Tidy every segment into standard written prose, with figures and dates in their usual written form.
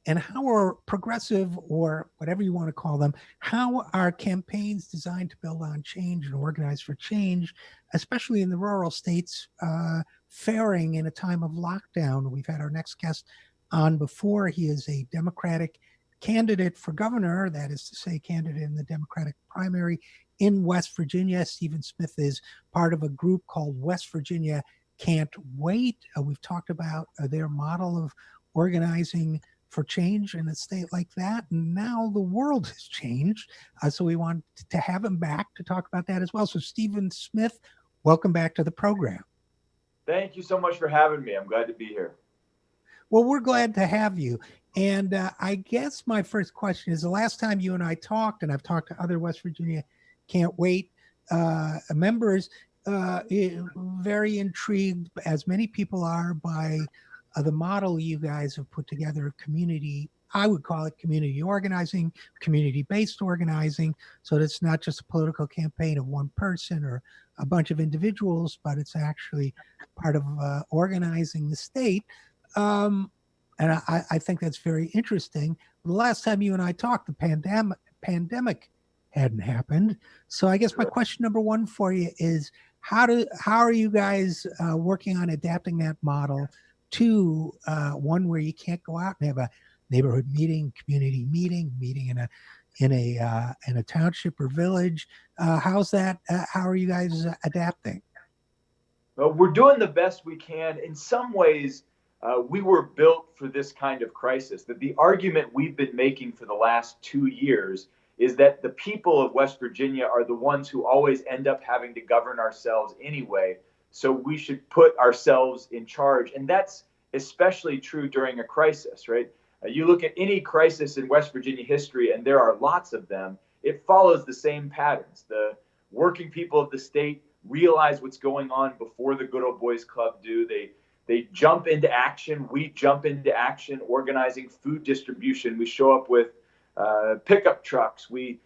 and how are progressive, or whatever you want to call them, how are campaigns designed to build on change and organize for change, especially in the rural states, faring in a time of lockdown? We've had our next guest on before. He is a Democratic candidate for governor, that is to say, candidate in the Democratic primary in West Virginia. Stephen Smith is part of a group called West Virginia Can't Wait. We've talked about their model of organizing for change in a state like that. And now the world has changed. So we want to have him back to talk about that as well. So, Stephen Smith, welcome back to the program. Thank you so much for having me. I'm glad to be here. Well, we're glad to have you. And I guess my first question is, the last time you and I talked, and I've talked to other West Virginia Can't Wait members, very intrigued, as many people are, by the model you guys have put together of community. I would call it community organizing, community based organizing. So that it's not just a political campaign of one person or a bunch of individuals, but it's actually part of organizing the state. Um, and I think that's very interesting. The last time you and I talked, the pandemic hadn't happened. So I guess my question number one for you is, how are you guys working on adapting that model to one where you can't go out and have a neighborhood meeting, community meeting in a township or village? How's that? How are you guys adapting? Well, we're doing the best we can. In some ways, we were built for this kind of crisis. That the argument we've been making for the last 2 years is that the people of West Virginia are the ones who always end up having to govern ourselves anyway. So we should put ourselves in charge. And that's especially true during a crisis, right? You look at any crisis in West Virginia history, and there are lots of them, it follows the same patterns. The working people of the state realize what's going on before the good old boys club do. They jump into action. We jump into action, organizing food distribution. We show up with pickup trucks. We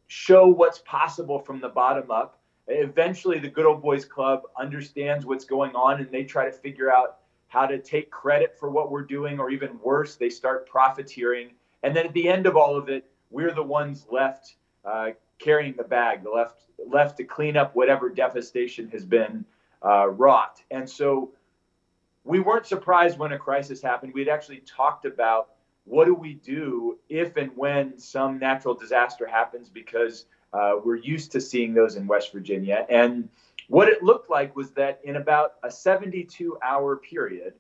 show what's possible from the bottom up. Eventually, the good old boys club understands what's going on, and they try to figure out how to take credit for what we're doing, or even worse, they start profiteering. And then at the end of all of it, we're the ones left carrying the bag, the left to clean up whatever devastation has been wrought. And so we weren't surprised when a crisis happened. We'd actually talked about what do we do if and when some natural disaster happens, because we're used to seeing those in West Virginia. And what it looked like was that in about a 72-hour period,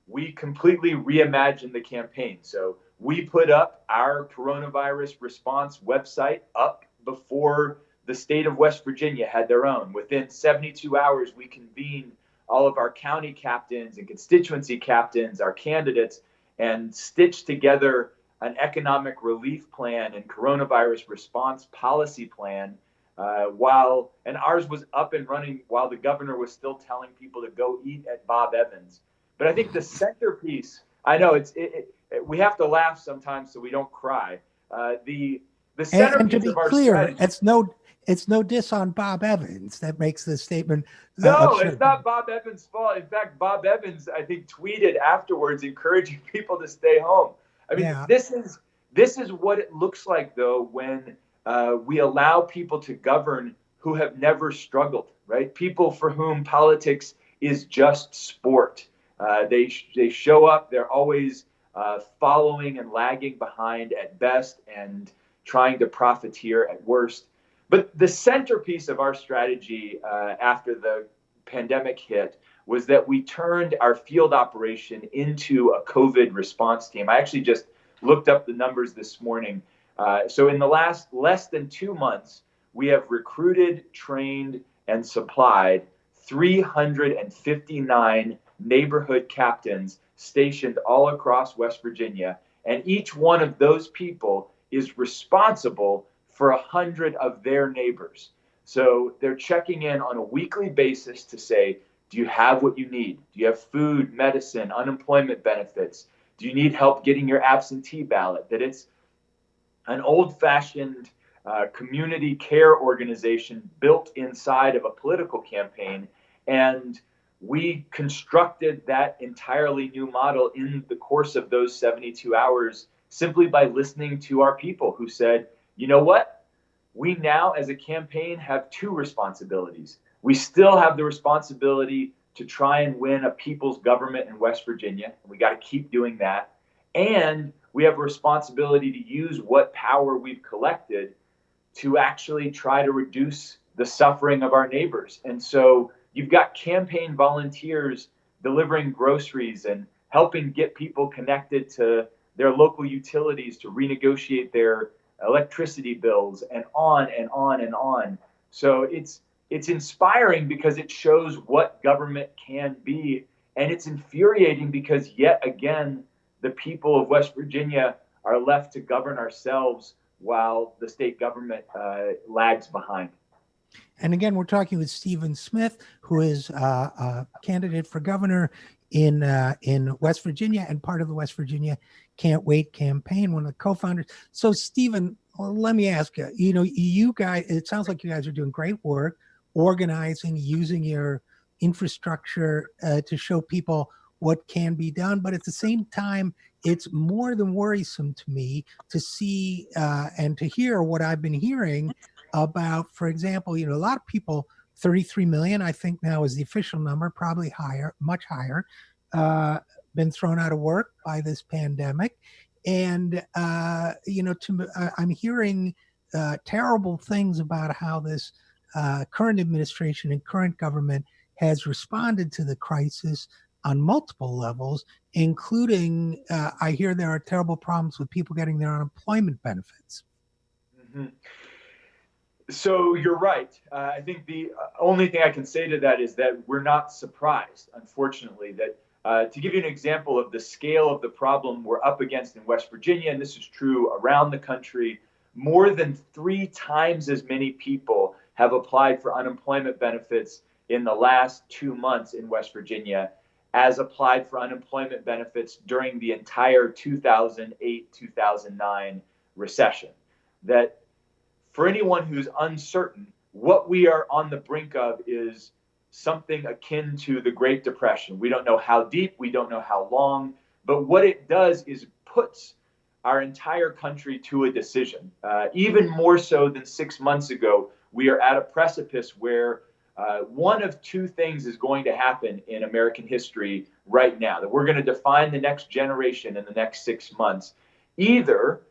we completely reimagined the campaign. So we put up our coronavirus response website up before the state of West Virginia had their own. Within 72 hours, we convened all of our county captains and constituency captains, our candidates, and stitched together an economic relief plan and coronavirus response policy plan, and ours was up and running while the governor was still telling people to go eat at Bob Evans. But I think the centerpiece, I know we have to laugh sometimes so we don't cry. The And to centerpiece be of our clear, strategy. it's no diss on Bob Evans. That makes the statement No, it's absurd. not Bob Evans' fault. In fact, Bob Evans, I think, tweeted afterwards encouraging people to stay home. I mean, Yeah, this is what it looks like, though, when we allow people to govern who have never struggled, right? People for whom politics is just sport. They show up. They're always following and lagging behind at best, and trying to profiteer at worst. But the centerpiece of our strategy after the pandemic hit was that we turned our field operation into a COVID response team. I actually just looked up the numbers this morning. So in the last less than 2 months, we have recruited, trained, and supplied 359 neighborhood captains stationed all across West Virginia. And each one of those people is responsible for 100 of their neighbors. So they're checking in on a weekly basis to say, do you have what you need? Do you have food, medicine, unemployment benefits? Do you need help getting your absentee ballot? That it's an old-fashioned community care organization built inside of a political campaign. And we constructed that entirely new model in the course of those 72 hours simply by listening to our people who said, you know what? We now, as a campaign, have two responsibilities. We still have the responsibility to try and win a people's government in West Virginia. And we got to keep doing that. And we have a responsibility to use what power we've collected to actually try to reduce the suffering of our neighbors. And so you've got campaign volunteers delivering groceries and helping get people connected to their local utilities to renegotiate their electricity bills, and on and on and on. So it's inspiring because it shows what government can be, and it's infuriating because yet again the people of West Virginia are left to govern ourselves while the state government lags behind. And again, we're talking with Stephen Smith, who is a candidate for governor in West Virginia and part of the West Virginia Can't Wait campaign, one of the co-founders. So, Stephen, let me ask you, you guys, it sounds like you guys are doing great work, organizing, using your infrastructure to show people what can be done. But at the same time, it's more than worrisome to me to see and to hear what I've been hearing about, for example, a lot of people, 33 million, I think now is the official number, probably higher, much higher, been thrown out of work by this pandemic. And, I'm hearing terrible things about how this current administration and current government has responded to the crisis on multiple levels, including, I hear there are terrible problems with people getting their unemployment benefits. Mm-hmm. So you're right. I think the only thing I can say to that is that we're not surprised, unfortunately, that to give you an example of the scale of the problem we're up against in West Virginia, and this is true around the country, more than 3 times as many people have applied for unemployment benefits in the last 2 months in West Virginia as applied for unemployment benefits during the entire 2008-2009 recession. That for anyone who's uncertain, what we are on the brink of is something akin to the Great Depression. We don't know how deep, we don't know how long, but what it does is puts our entire country to a decision. Even more so than 6 months ago, we are at a precipice where one of two things is going to happen in American history right now, that we're going to define the next generation in the next 6 months. Either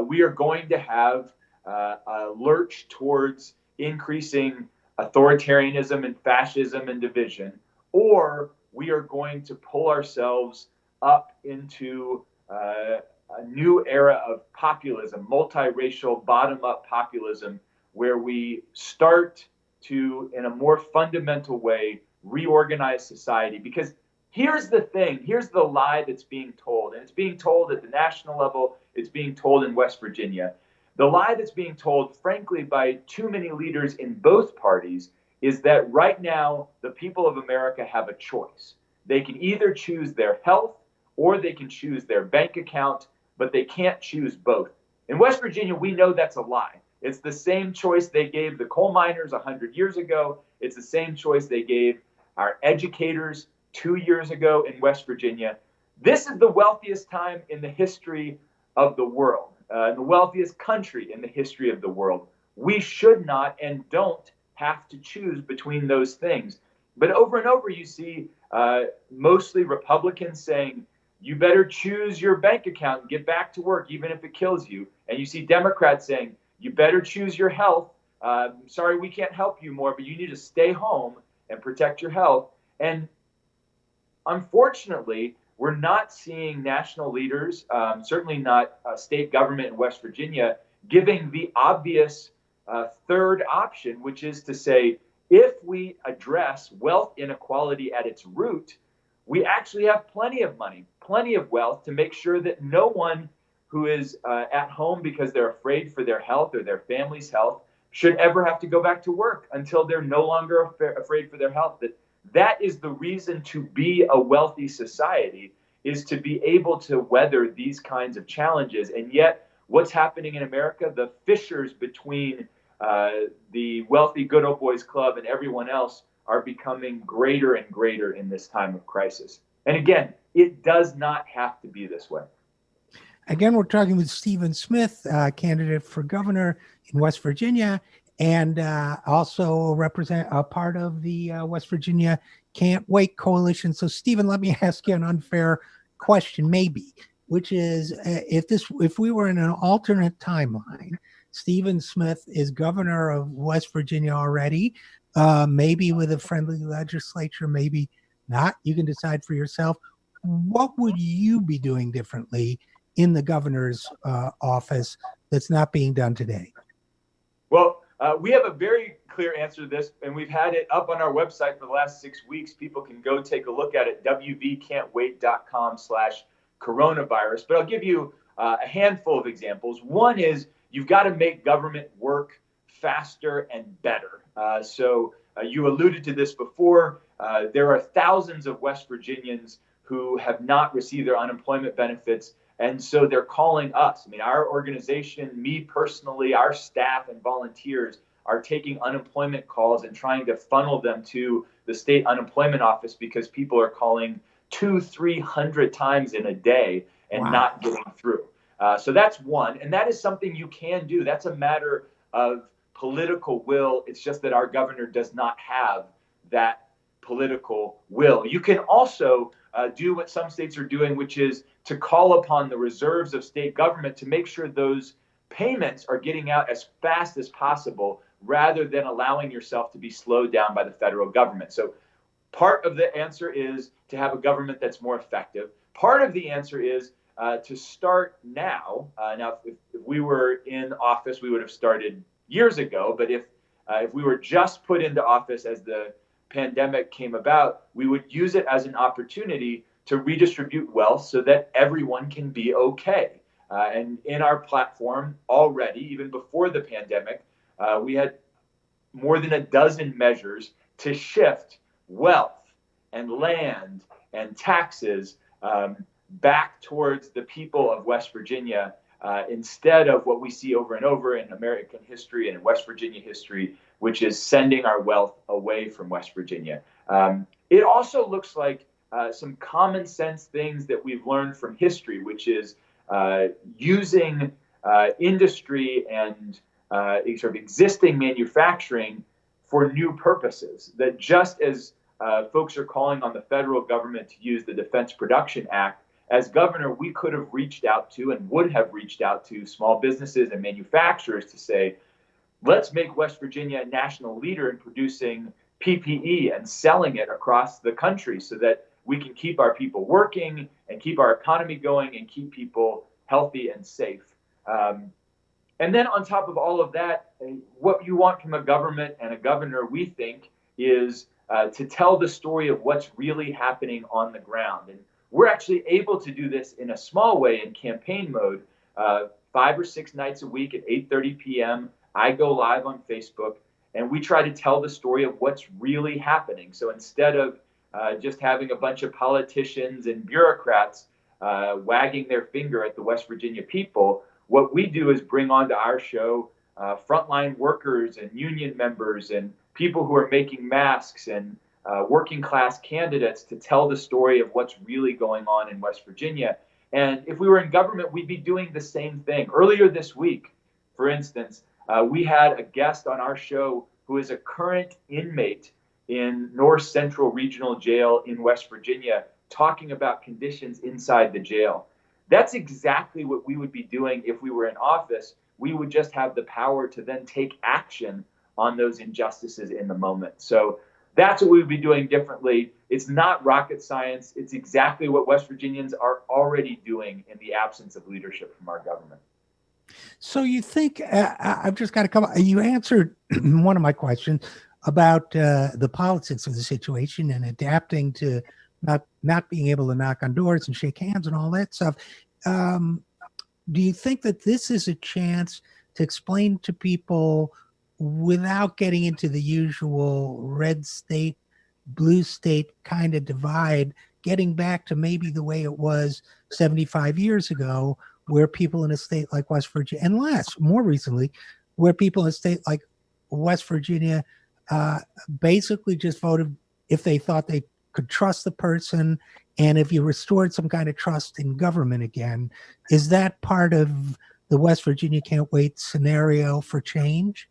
we are going to have a lurch towards increasing authoritarianism and fascism and division, or we are going to pull ourselves up into a new era of populism, multiracial, bottom-up populism, where we start to, in a more fundamental way, reorganize society. Because here's the thing, here's the lie that's being told, and it's being told at the national level, it's being told in West Virginia. The lie that's being told, frankly, by too many leaders in both parties is that right now the people of America have a choice. They can either choose their health or they can choose their bank account, but they can't choose both. In West Virginia, we know that's a lie. It's the same choice they gave the coal miners 100 years ago. It's the same choice they gave our educators 2 years ago in West Virginia. This is the wealthiest time in the history of the world. The wealthiest country in the history of the world. We should not and don't have to choose between those things. But over and over, you see mostly Republicans saying, you better choose your bank account and get back to work, even if it kills you. And you see Democrats saying, you better choose your health. Sorry, we can't help you more, but you need to stay home and protect your health. And unfortunately, we're not seeing national leaders, certainly not state government in West Virginia, giving the obvious third option, which is to say, if we address wealth inequality at its root, we actually have plenty of money, plenty of wealth to make sure that no one who is at home because they're afraid for their health or their family's health should ever have to go back to work until they're no longer afraid for their health. That is the reason to be a wealthy society, is to be able to weather these kinds of challenges. And yet, what's happening in America, the fissures between the wealthy good old boys club and everyone else are becoming greater and greater in this time of crisis. And again, it does not have to be this way. Again, we're talking with Stephen Smith, candidate for governor in West Virginia, and also represent a part of the West Virginia Can't Wait Coalition. So, Stephen, let me ask you an unfair question, maybe, which is if we were in an alternate timeline, Stephen Smith is governor of West Virginia already, maybe with a friendly legislature, maybe not. You can decide for yourself. What would you be doing differently in the governor's office that's not being done today? Well, we have a very clear answer to this, and we've had it up on our website for the last 6 weeks. People can go take a look at it, wvcan'twait.com/coronavirus. But I'll give you a handful of examples. One is you've got to make government work faster and better. So you alluded to this before. There are thousands of West Virginians who have not received their unemployment benefits. And so they're calling us. I mean, our organization, me personally, our staff and volunteers are taking unemployment calls and trying to funnel them to the state unemployment office because people are calling 200-300 times in a day and not getting through. So that's one. And that is something you can do. That's a matter of political will. It's just that our governor does not have that political will. You can also do what some states are doing, which is to call upon the reserves of state government to make sure those payments are getting out as fast as possible rather than allowing yourself to be slowed down by the federal government. So part of the answer is to have a government that's more effective. Part of the answer is to start now. Now, if we were in office, we would have started years ago. But if we were just put into office as the pandemic came about, we would use it as an opportunity to redistribute wealth so that everyone can be okay. And in our platform already, even before the pandemic, we had more than a dozen measures to shift wealth and land and taxes back towards the people of West Virginia instead of what we see over and over in American history and in West Virginia history, which is sending our wealth away from West Virginia. It also looks like some common sense things that we've learned from history, which is using industry and sort of existing manufacturing for new purposes. That just as folks are calling on the federal government to use the Defense Production Act, as governor, we could have reached out to and would have reached out to small businesses and manufacturers to say, let's make West Virginia a national leader in producing PPE and selling it across the country so that we can keep our people working and keep our economy going and keep people healthy and safe. And then on top of all of that, what you want from a government and a governor, we think, is to tell the story of what's really happening on the ground. And we're actually able to do this in a small way in campaign mode. 5 or 6 nights a week at 8:30 p.m., I go live on Facebook, and we try to tell the story of what's really happening. So instead of just having a bunch of politicians and bureaucrats wagging their finger at the West Virginia people, what we do is bring onto our show frontline workers and union members and people who are making masks and working class candidates to tell the story of what's really going on in West Virginia. And if we were in government, we'd be doing the same thing. Earlier this week, for instance, we had a guest on our show who is a current inmate in North Central Regional Jail in West Virginia, talking about conditions inside the jail. That's exactly what we would be doing if we were in office. We would just have the power to then take action on those injustices in the moment. So that's what we would be doing differently. It's not rocket science. It's exactly what West Virginians are already doing in the absence of leadership from our government. So you think, I've just got to come, you answered one of my questions about the politics of the situation and adapting to not being able to knock on doors and shake hands and all that stuff. Do you think that this is a chance to explain to people without getting into the usual red state, blue state kind of divide, getting back to maybe the way it was 75 years ago, where people in a state like West Virginia, and more recently, where people in a state like West Virginia uh, basically just voted if they thought they could trust the person, and if you restored some kind of trust in government again. Is that part of the West Virginia Can't Wait scenario for change?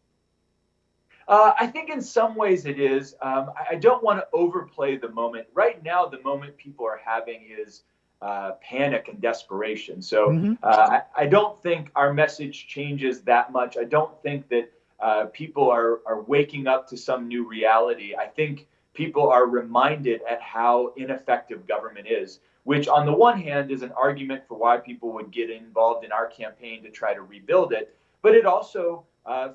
I think in some ways it is. I don't want to overplay the moment. Right now, the moment people are having is panic and desperation. So Mm-hmm. I don't think our message changes that much. I don't think that people are waking up to some new reality. I think people are reminded at how ineffective government is, which on the one hand is an argument for why people would get involved in our campaign to try to rebuild it. But it also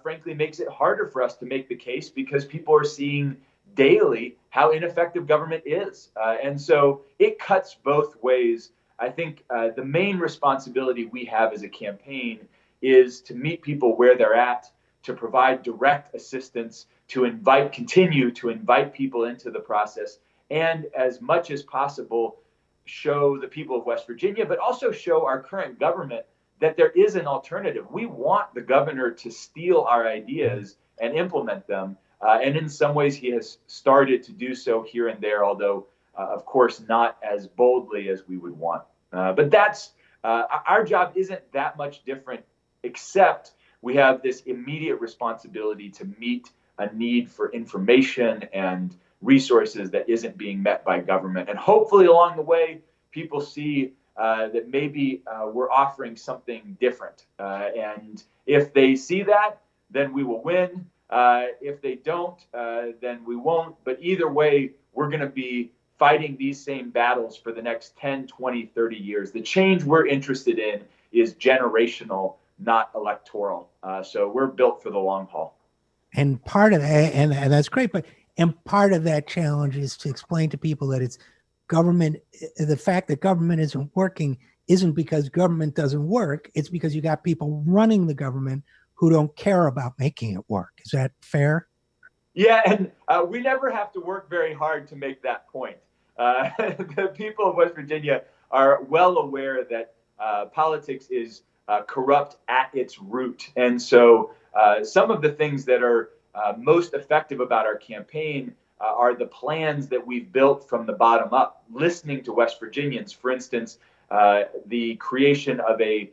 frankly makes it harder for us to make the case because people are seeing daily how ineffective government is. And so it cuts both ways. I think the main responsibility we have as a campaign is to meet people where they're at, to provide direct assistance, continue to invite people into the process, and as much as possible, show the people of West Virginia, but also show our current government that there is an alternative. We want the governor to steal our ideas and implement them. And in some ways, he has started to do so here and there, although, of course, not as boldly as we would want. But that's our job isn't that much different, except we have this immediate responsibility to meet a need for information and resources that isn't being met by government. And hopefully along the way, people see that maybe we're offering something different. And if they see that, then we will win. If they don't, then we won't. But either way, we're going to be fighting these same battles for the next 10, 20, 30 years. The change we're interested in is generational, not electoral. So we're built for the long haul. And part of that, and that's great, and part of that challenge is to explain to people that it's government. The fact that government isn't working isn't because government doesn't work. It's because you got people running the government who don't care about making it work. Is that fair? Yeah, and we never have to work very hard to make that point. The people of West Virginia are well aware that politics is corrupt at its root. And so some of the things that are most effective about our campaign are the plans that we've built from the bottom up, listening to West Virginians. For instance, the creation of a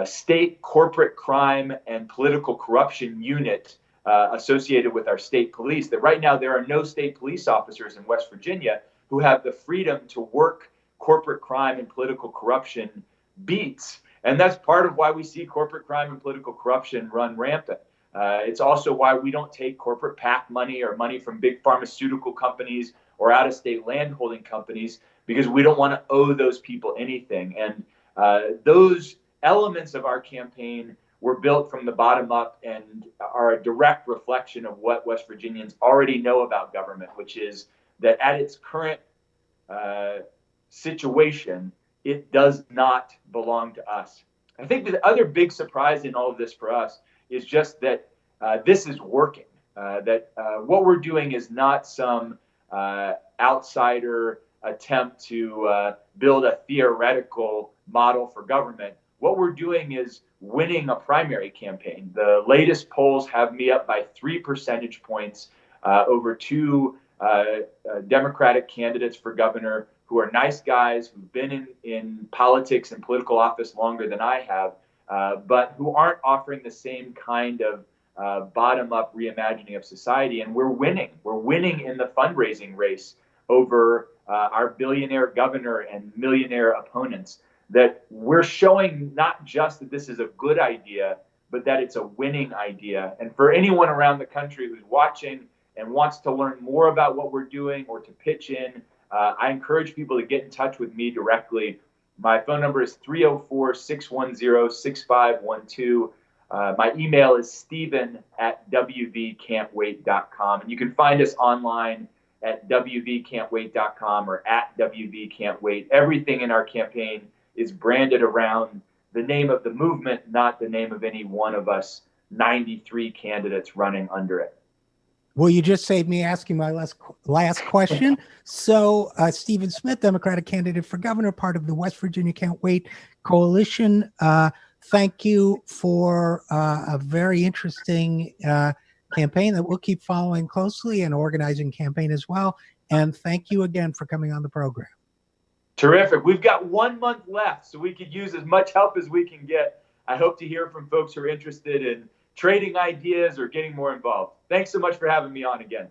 state corporate crime and political corruption unit associated with our state police. That right now there are no state police officers in West Virginia who have the freedom to work corporate crime and political corruption beats. And that's part of why we see corporate crime and political corruption run rampant. It's also why we don't take corporate PAC money or money from big pharmaceutical companies or out-of-state landholding companies, because we don't want to owe those people anything. And those elements of our campaign were built from the bottom up and are a direct reflection of what West Virginians already know about government, which is that at its current situation, it does not belong to us. I think the other big surprise in all of this for us is just that this is working, that what we're doing is not some outsider attempt to build a theoretical model for government. What we're doing is winning a primary campaign. The latest polls have me up by 3 percentage points over two Democratic candidates for governor who are nice guys who've been in politics and political office longer than I have, but who aren't offering the same kind of bottom-up reimagining of society. And we're winning. We're winning in the fundraising race over our billionaire governor and millionaire opponents. That we're showing not just that this is a good idea, but that it's a winning idea. And for anyone around the country who's watching and wants to learn more about what we're doing or to pitch in, I encourage people to get in touch with me directly. My phone number is 304-610-6512. My email is steven@wvcan'twait.com. And you can find us online at wvcan'twait.com or at wvcan'twait. Everything in our campaign is branded around the name of the movement, not the name of any one of us 93 candidates running under it. Well, you just saved me asking my last question. So, Stephen Smith, Democratic candidate for governor, part of the West Virginia Can't Wait coalition. Thank you for a very interesting campaign that we'll keep following closely and organizing campaign as well. And thank you again for coming on the program. Terrific. We've got 1 month left, so we could use as much help as we can get. I hope to hear from folks who are interested in trading ideas or getting more involved. Thanks so much for having me on again.